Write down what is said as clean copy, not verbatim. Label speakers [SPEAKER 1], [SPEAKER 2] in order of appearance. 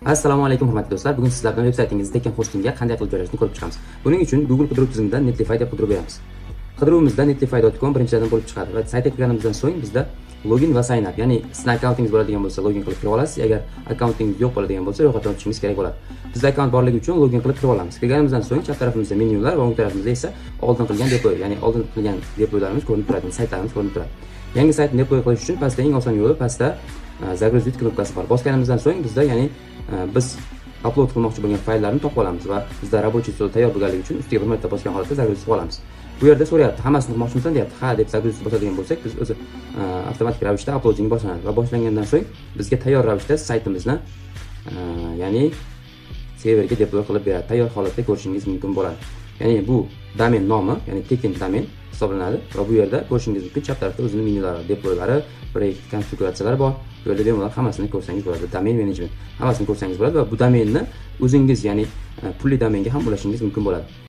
[SPEAKER 1] Assalomu alaykum hurmatli do'stlar. Bugun sizlar bilan veb-saytingizni Tekken Hostingga qanday qilib joylashni ko'rib chiqamiz. Buning uchun Google qidiruv tizimidan Netlify deb qidirib beramiz. Qidiruvimizda netlify.com birinchidan bo'lib chiqadi va saytga kirganimizdan so'ng bizda login va sign up, ya'ni sizning akkauntingiz bo'ladigan bo'lsa login qilib kira olasiz. Agar akkauntingiz yo'q bo'ladigan bo'lsa ro'yxatdan o'tishingiz kerak bo'ladi. Bizda akkaunt borligi uchun login qilib kira olamiz. Kirganimizdan so'ng chap tarafimizda menyular va o'ng tarafimizda esa oldin qilgan depo, ya'ni oldin qilgan depolarimiz ko'rinib turadi, saytlarimiz ko'rinib turadi. Yangi saytni depoy qilish uchun pastda eng oson yo'li pastda загрузить knopkasi bor. Bosganimizdan so'ng bizda ya'ni biz upload qilmoqchi bo'lgan fayllarni topib olamiz va bizda рабочий stol tayyor bo'lganligi uchun ustiga bir marta bosgan holatda загрузить qilib olamiz. Bu yerda so'rayapti, hammasini qilmoqchimisan deyapti. Ha deb загрузить bosadigan bo'lsak, biz o'zi avtomatik ravishda uploading boshlanadi va boshlangandan so'ng bizga tayyor ravishda saytimizni ya'ni serverga deploy qilib beradi. Tayyor holatda ko'rishingiz mumkin bo'ladi. Ya'ni bu domen nomi, ya'ni Tekken domen hisoblanadi va bu yerda ko'rishingiz mumkin chap tarafda o'zining menyulari, deploylari, proyekt konfiguratsiyalari bor. Bu yerda bemalol hammasini ko'rsangiz bo'ladi. Domain management hammasini ko'rsangiz bo'ladi va bu domenni o'zingiz, ya'ni pulli domenga ham ulashingiz mumkin bo'ladi.